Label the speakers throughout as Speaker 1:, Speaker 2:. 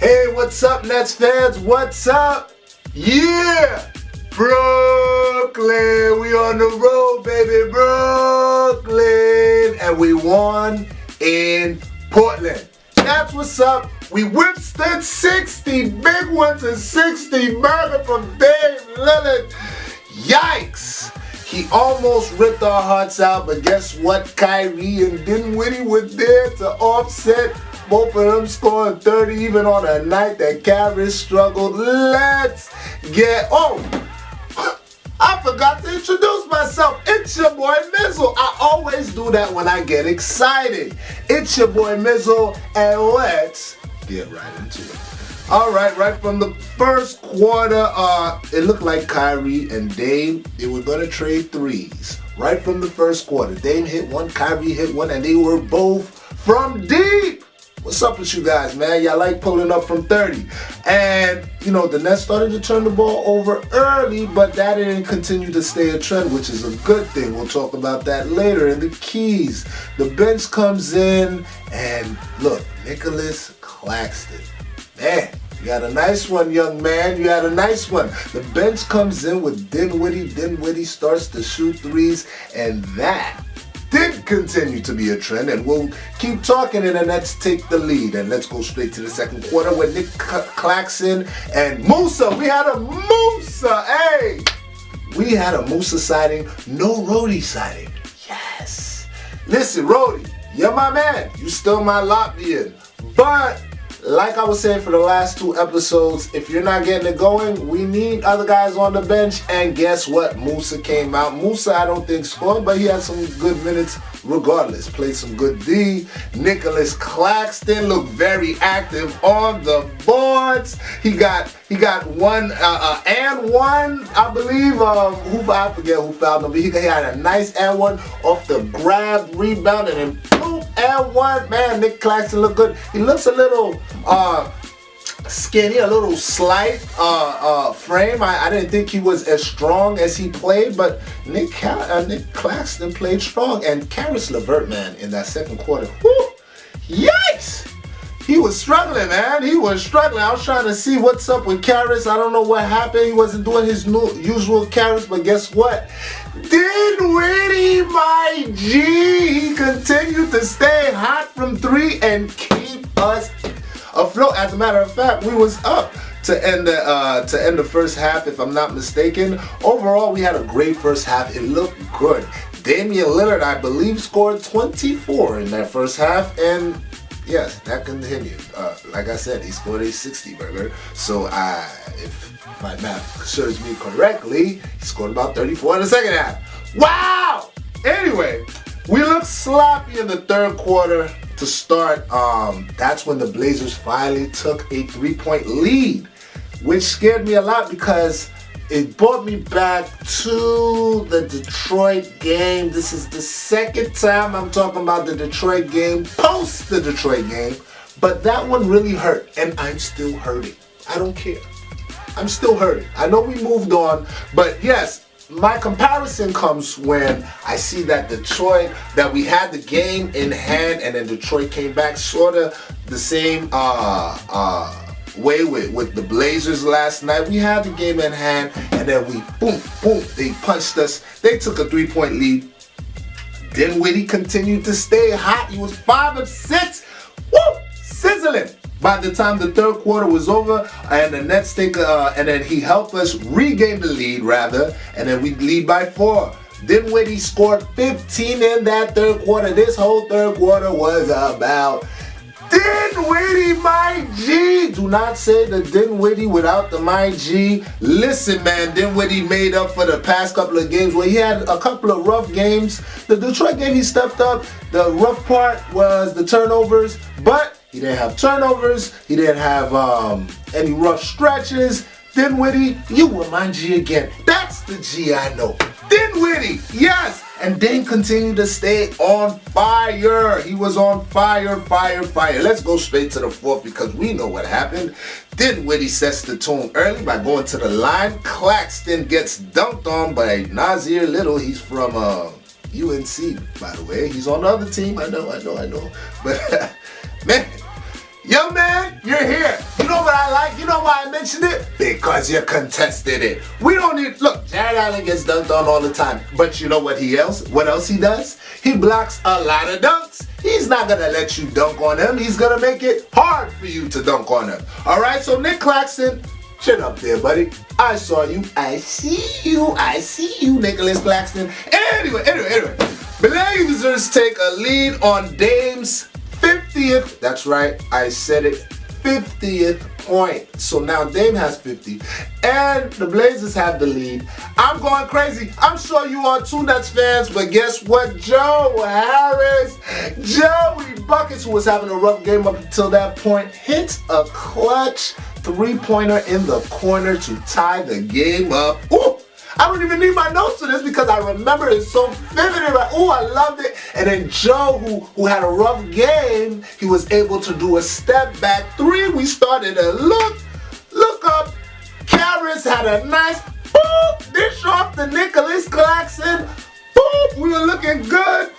Speaker 1: Hey, what's up, Nets fans? What's up? Yeah! Brooklyn! We on the road, baby! Brooklyn! And we won in Portland. That's what's up. We withstood 60 big ones and 60 murder from Dame Lillard. Yikes! He almost ripped our hearts out, but guess what? Kyrie and Dinwiddie were there to offset. Both of them scoring 30 even on a night that Kyrie struggled. Let's get... Oh! I forgot to introduce myself. It's your boy Mizzle. I always do that when I get excited. It's your boy Mizzle, and let's get right into it. Alright, right from the first quarter, it looked like Kyrie and Dame, they were going to trade threes. Right from the first quarter. Dame hit one, Kyrie hit one, and they were both from deep. What's up with you guys, man? Y'all like pulling up from 30. And, you know, the Nets started to turn the ball over early, but that didn't continue to stay a trend, which is a good thing. We'll talk about that later. And the keys. The bench comes in, and look, Nicholas Claxton. Man, you had a nice one, young man. You had a nice one. The bench comes in with Dinwiddie. Dinwiddie starts to shoot threes, and that did continue to be a trend, and we'll keep talking, and then let's take the lead. And let's go straight to the second quarter with Nick Claxton and Musa. We had a Musa, hey! We had a Musa sighting, no Rhodey sighting. Yes. Listen, Rhodey, you're my man. You still my Latvian. But like I was saying for the last two episodes, if you're not getting it going, we need other guys on the bench. And guess what? Musa came out. Musa, I don't think scored, but he had some good minutes regardless. Played some good D. Nicholas Claxton looked very active on the boards. He got one and one, I believe. I forget who fouled him, but he had a nice and one off the grab, rebound, and then boom, and one. Man, Nick Claxton looked good. He looks a little skinny, a little slight frame. I didn't think he was as strong as he played, but Nick Claxton played strong. And Caris LeVert, man, in that second quarter, whoo, yikes! He was struggling, man. He was struggling. I was trying to see what's up with Caris. I don't know what happened. He wasn't doing his usual Caris, but guess what? Dinwiddie, my G, he continued to stay hot from three and keep us afloat. As a matter of fact, we was up to end the first half, if I'm not mistaken. Overall, we had a great first half. It looked good. Damian Lillard, I believe, scored 24 in that first half, and yes, that continued. Like I said, he scored a 60 burger. So if my math serves me correctly, he scored about 34 in the second half. Wow! Anyway, we looked sloppy in the third quarter to start. That's when the Blazers finally took a 3-point lead, which scared me a lot because it brought me back to the Detroit game. This is the second time I'm talking about the Detroit game, post the Detroit game, but that one really hurt, and I'm still hurting. I don't care. I'm still hurting. I know we moved on, but yes, my comparison comes when I see that that we had the game in hand, and then Detroit came back sort of the same way with the Blazers last night. We had the game in hand, and then we boom, they punched us. They took a 3-point lead. Dinwiddie continued to stay hot. He was 5 of 6. Woo! Sizzling. By the time the third quarter was over, and the Nets and then he helped us regain the lead, rather, and then we lead by 4. Dinwiddie scored 15 in that third quarter. This whole third quarter was about Dinwiddie, my G. Do not say the Dinwiddie without the my G. Listen, man, Dinwiddie made up for the past couple of games where he had a couple of rough games. The Detroit game, he stepped up. The rough part was the turnovers, but he didn't have turnovers. He didn't have any rough stretches. Dinwiddie, you were my G again. That's the G I know. Dinwiddie, yes. And Dame continued to stay on fire. He was on fire. Let's go straight to the fourth because we know what happened. Dinwiddie sets the tone early by going to the line. Claxton gets dunked on by Nasir Little. He's from UNC, by the way. He's on the other team. I know. But, man, young man, you're here. You know mention it? Because you contested it. We don't need, look, Jared Allen gets dunked on all the time. But you know what else he does? He blocks a lot of dunks. He's not going to let you dunk on him. He's going to make it hard for you to dunk on him. All right, so Nick Claxton, chin up there, buddy. I saw you. I see you, Nicholas Claxton. Anyway. Blazers take a lead on Dame's 50th. That's right, I said it. 50th point. So now Dame has 50 and the Blazers have the lead. I'm going crazy. I'm sure you are too, Nets fans, but guess what? Joe Harris, Joey Buckets, who was having a rough game up until that point, hits a clutch three-pointer in the corner to tie the game up. Ooh, I don't even need my notes for this because I remember it so vividly. Like, ooh, I loved it. And then Joe, who had a rough game, he was able to do a step back three. We started to look up. Karras had a nice boop, dish off to Nicholas Claxton. Boop, we were looking good.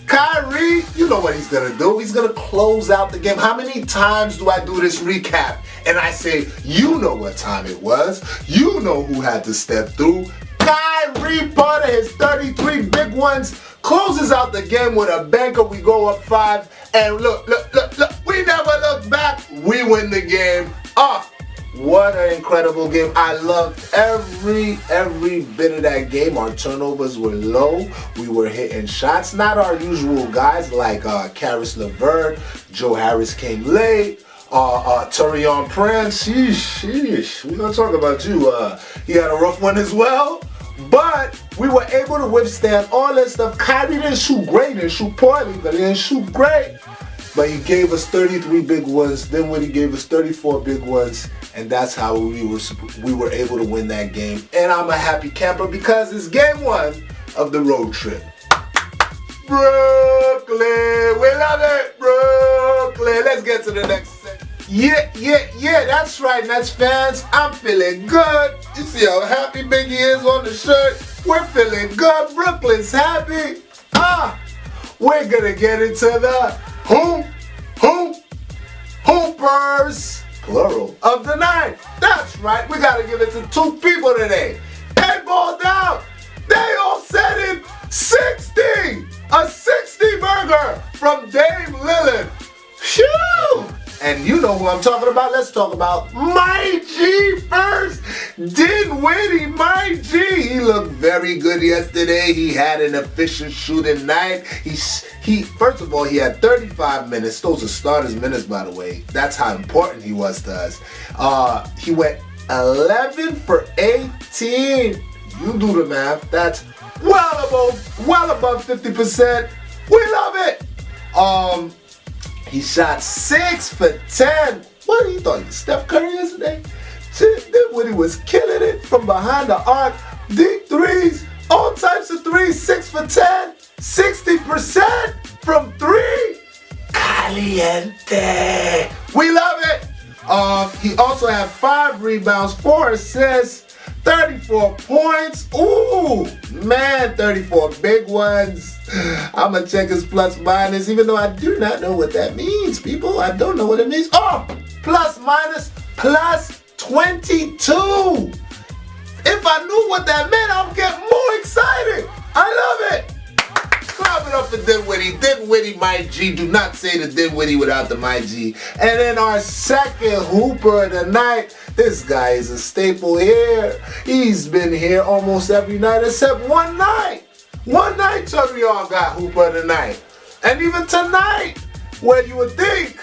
Speaker 1: Kyrie, you know what he's going to do. He's going to close out the game. How many times do I do this recap? And I say, you know what time it was. You know who had to step through. Kyrie Potter, his 33 big ones, closes out the game with a banker. We go up 5. And look. We never look back. We win the game. What an incredible game. I loved every bit of that game. Our turnovers were low. We were hitting shots. Not our usual guys like Caris LeVert. Joe Harris came late. Taurean Prince. Sheesh. We're going to talk about you. He had a rough one as well. But we were able to withstand all that stuff. Kyrie didn't shoot great. He didn't shoot poorly, but he didn't shoot great. But he gave us 33 big ones. Then when he gave us 34 big ones, and that's how we were able to win that game. And I'm a happy camper because it's game 1 of the road trip. Brooklyn, we love it, Brooklyn. Let's get to the next section. Yeah, that's right, Nets fans. I'm feeling good. You see how happy Biggie is on the shirt? We're feeling good. Brooklyn's happy. We're gonna get into the hoopers, plural, of the night. That's right, we gotta give it to 2 people today. They balled out. They all said it. 60, a 60 burger from Dame Lillard. Phew! And you know who I'm talking about. Let's talk about my G first. Dinwiddie, my G. He looked very good yesterday. He had an efficient shooting night. He first of all, he had 35 minutes. Those are starters minutes, by the way. That's how important he was to us. He went 11 for 18. You do the math. That's well above 50%. We love it. He shot 6 for 10. What do you thought? Steph Curry yesterday? Dinwiddie was killing it from behind the arc. Deep threes, all types of threes. 6 for 10, 60% from 3. Caliente. We love it. He also had 5 rebounds, 4 assists, 34 points. Ooh, man, 34 big ones. I'm going to check his plus minus, even though I do not know what that means, people. I don't know what it means. Plus minus, plus 22. If I knew what that meant, I would get more excited. I love it. Clap it up for Dinwiddie. Dinwiddie, my G. Do not say the Dinwiddie without the my G. And then our second hooper of the night. This guy is a staple here. He's been here almost every night except one night. One night Taurean got hooper of the night. And even tonight, where you would think,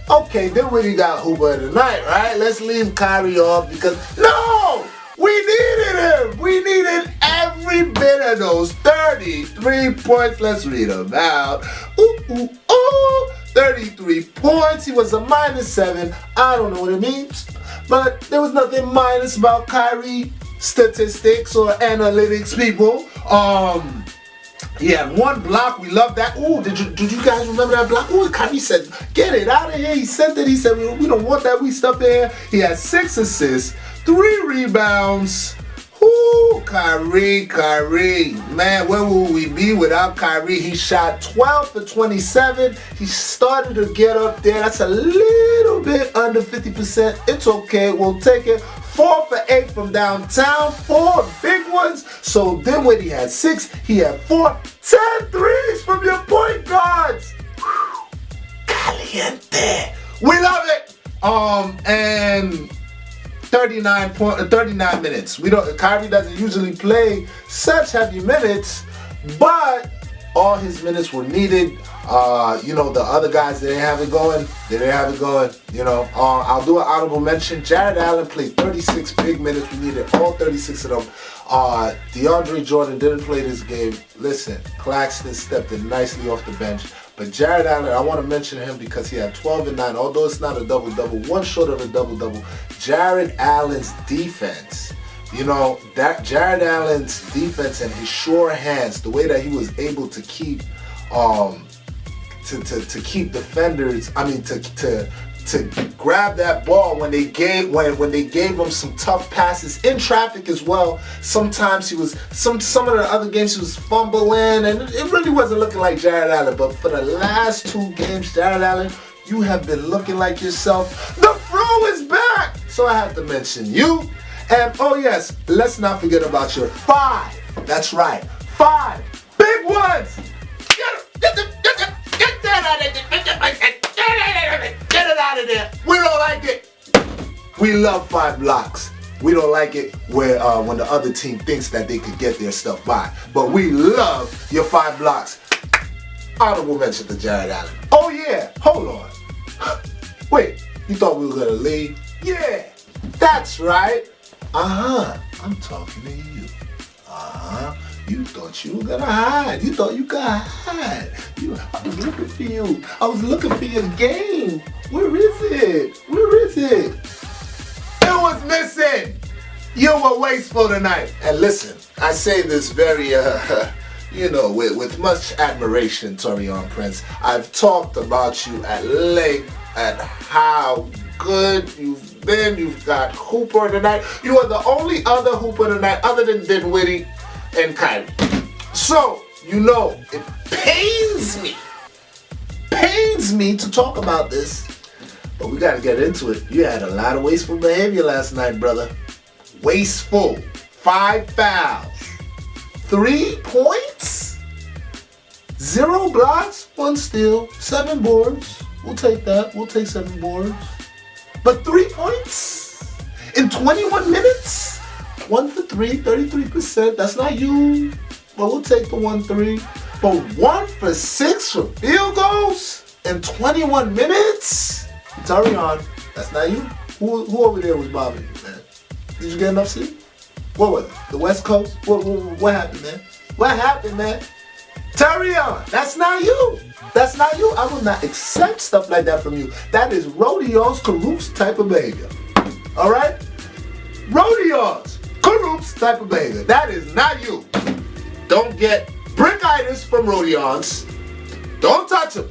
Speaker 1: okay, Dinwiddie got hooper of the night, right? Let's leave Kyrie off because, no! We needed him. We needed every bit of those 33 points. Let's read them out. 33 points. He was a -7. I don't know what it means. But there was nothing minus about Kyrie statistics or analytics, people. He had 1 block. We love that. Ooh, did you guys remember that block? Ooh, Kyrie said, get it out of here. He said that. He said, we don't want that. We stuff there. He had 6 assists, 3 rebounds. Ooh, Kyrie. Man, where would we be without Kyrie? He shot 12 for 27. He started to get up there. That's a little bit under 50%. It's okay. We'll take it. 4 for 8 from downtown. 4 big ones. So Dinwiddie had 6. He had 4. 10 threes from your point guards. Whew. Caliente. We love it. And 39 minutes. Kyrie doesn't usually play such heavy minutes, but all his minutes were needed. The other guys, they didn't have it going. I'll do an honorable mention. Jared Allen played 36 big minutes. We needed all 36 of them. DeAndre Jordan didn't play this game. Listen, Claxton stepped in nicely off the bench. But Jared Allen, I want to mention him because he had 12 and 9. Although it's not a double-double, one short of a double-double. Jared Allen's defense, that Jared Allen's defense and his sure hands, the way that he was able to keep to keep defenders, to grab that ball when they gave him some tough passes in traffic as well. Sometimes he was some of the other games he was fumbling, and it really wasn't looking like Jared Allen. But for the last 2 games, Jared Allen, you have been looking like yourself. The Fro is back, so I have to mention you. And oh yes, let's not forget about your 5. That's right, 5 big ones. Get that out of there. Get it out of there. We don't like it. We love 5 blocks. We don't like it when the other team thinks that they could get their stuff by. But we love your 5 blocks. Honorable mention to Jared Allen. Oh yeah, hold on. Wait, you thought we were gonna leave? Yeah, that's right. I'm talking to you. You thought you were gonna hide. You thought you could hide. I was looking for you. I was looking for your game. Where is it? It was missing. You were wasteful tonight. And listen, I say this very, with much admiration, Taurean Prince. I've talked about you at length and how good you've been. You've got Hooper tonight. You are the only other Hooper tonight other than Dinwiddie and Kyrie. So, it pains me to talk about this, but we gotta get into it. You had a lot of wasteful behavior last night, brother. Wasteful. 5 fouls. 3 points? 0 blocks, 1 steal, 7 boards. We'll take that. We'll take 7 boards. But 3 points? In 21 minutes? 1 for 3, 33%. That's not you. But we'll take the 1-3. But 1 for 6 for field goals in 21 minutes? Taurean, that's not you. Who over there was bothering you, man? Did you get enough sleep? What was it? The West Coast? What happened, man? What happened, man? Taurean, that's not you. That's not you. I will not accept stuff like that from you. That is Rodion's Carups type of behavior. All right? Rodion's Carups type of behavior. That is not you. Don't get brickitis from Rodion's. Don't touch him.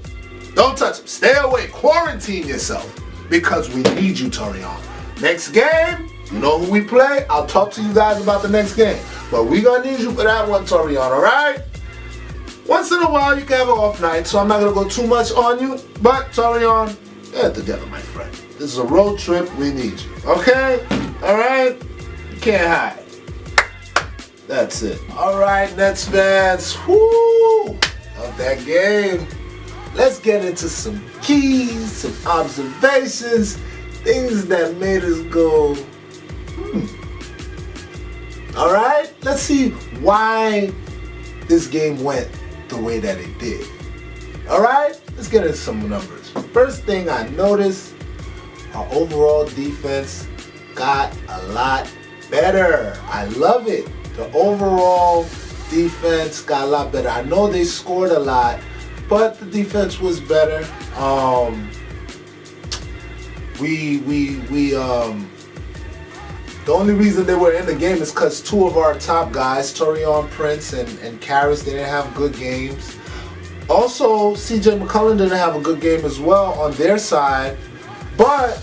Speaker 1: Don't touch him. Stay away. Quarantine yourself because we need you, Taurean. Next game, you know who we play. I'll talk to you guys about the next game. But we're going to need you for that one, Taurean, all right? Once in a while, you can have an off night, so I'm not going to go too much on you. But, Taurean, get it together, my friend. This is a road trip. We need you. Okay? All right? You can't hide. That's it. All right, Nets fans. Woo! Of that game. Let's get into some keys, some observations, things that made us go, All right? Let's see why this game went the way that it did. All right? Let's get into some numbers. First thing I noticed, our overall defense got a lot better. I love it. The overall defense got a lot better. I know they scored a lot, but the defense was better. The only reason they were in the game is because 2 of our top guys, Taurean Prince and Karras, they didn't have good games. Also, CJ McCollum didn't have a good game as well on their side, but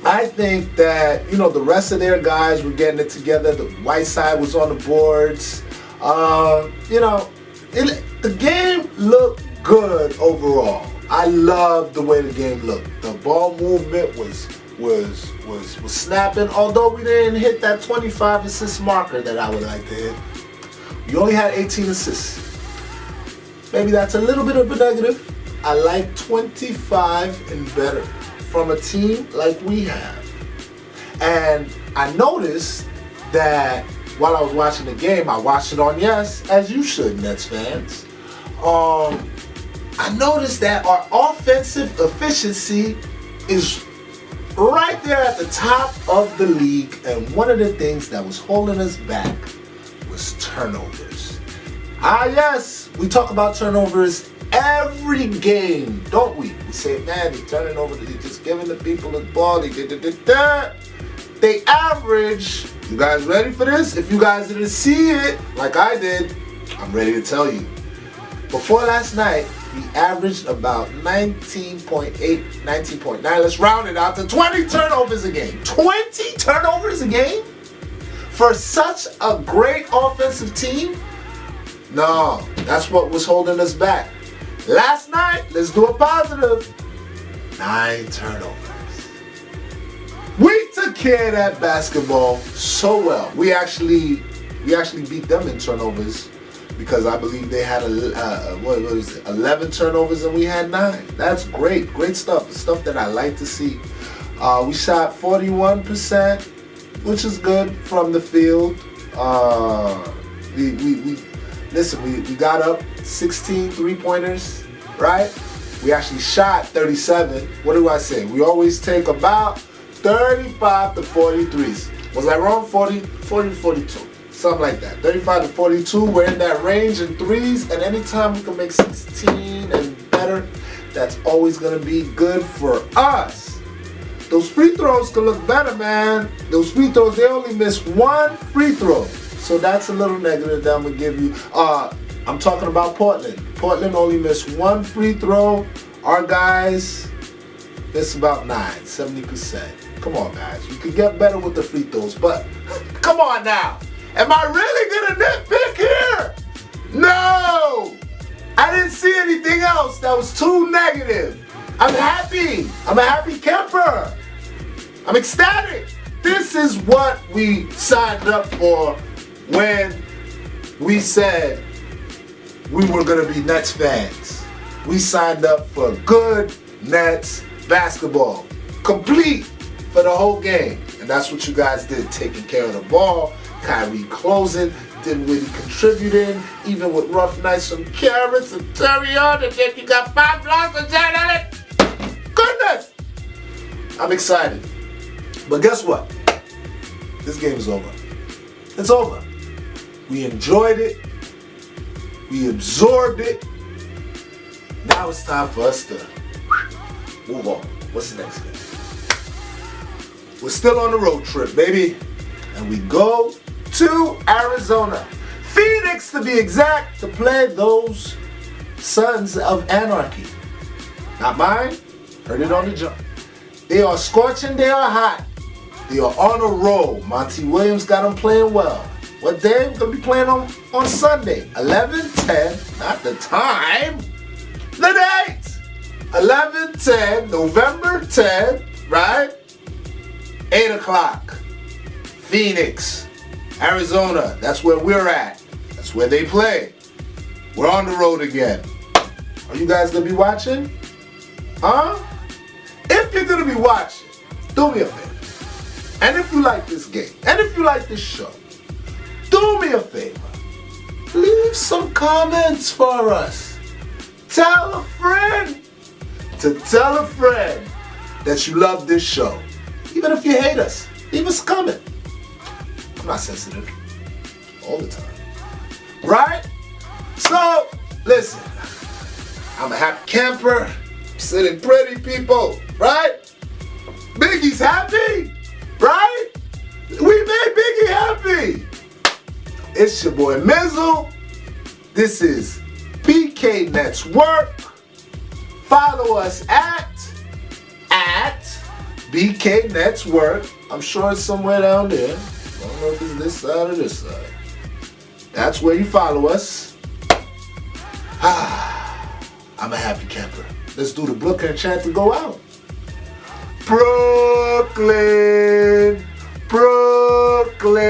Speaker 1: I think that, the rest of their guys were getting it together. The Whiteside was on the boards. The game looked good overall. I loved the way the game looked. The ball movement was snapping, although we didn't hit that 25 assist marker that I would like to hit. We only had 18 assists. Maybe that's a little bit of a negative. I like 25 and better from a team like we have. And I noticed that while I was watching the game, I watched it on Yes, as you should, Nets fans. I noticed that our offensive efficiency is right there at the top of the league, and one of the things that was holding us back was turnovers. Yes, we talk about turnovers every game, don't we? We say, man, he's turning over, he's just giving the people the ball. They average, you guys ready for this? If you guys didn't see it like I did, I'm ready to tell you. Before last night, we averaged about 19.8, 19.9. Let's round it out to 20 turnovers a game. 20 turnovers a game? For such a great offensive team? No, that's what was holding us back. Last night, let's do a positive. 9 turnovers. We took care of that basketball so well. We actually beat them in turnovers because I believe they had 11 turnovers and we had 9. That's great stuff. Stuff that I like to see. We shot 41%, which is good from the field. We got up 16 3-pointers, right? We actually shot 37. What do I say? We always take about 35 to 43s. Was I wrong? 40 to 42. Something like that. 35 to 42. We're in that range in threes, and anytime we can make 16 and better, that's always going to be good for us. Those free throws can look better, man. Those free throws, they only missed 1 free throw. So that's a little negative that I'm going to give you. I'm talking about Portland. Portland only missed 1 free throw. Our guys missed about 9, 70%. Come on, guys. We could get better with the free throws, but come on now. Am I really gonna nitpick here? No! I didn't see anything else that was too negative. I'm happy. I'm a happy camper. I'm ecstatic. This is what we signed up for when we said we were gonna be Nets fans. We signed up for good Nets basketball. Complete for the whole game. And that's what you guys did, taking care of the ball. Kyrie closing, didn't really contribute in, even with rough nights from Carrots and Terrion, and then you got 5 blocks and Jared Allen. Goodness! I'm excited. But guess what? This game is over. It's over. We enjoyed it. We absorbed it. Now it's time for us to move on. What's the next game? We're still on the road trip, baby. And we go to Arizona. Phoenix, to be exact, to play those Sons of Anarchy. Not mine. Heard it on the jump. They are scorching, they are hot. They are on a roll. Monty Williams got them playing well. What day? We're going to be playing on Sunday. 11/10, not the time. The date. 11/10, November 10th, right? 8 o'clock. Phoenix, Arizona. That's where we're at. That's where they play. We're on the road again. Are you guys going to be watching? Huh? If you're going to be watching, do me a favor. And if you like this game, and if you like this show, do me a favor. Leave some comments for us. Tell a friend to tell a friend that you love this show. Even if you hate us, leave us a comment. I'm not sensitive all the time. Right? So, listen. I'm a happy camper. I'm sitting pretty, people. Right? Biggie's happy. Right? We made Biggie happy. It's your boy Mizzle. This is BK Netswork. Follow us at BK Netswork. I'm sure it's somewhere down there. I don't know if it's this side or this side. That's where you follow us. I'm a happy camper. Let's do the Brooklyn chant to go out. Brooklyn, Brooklyn.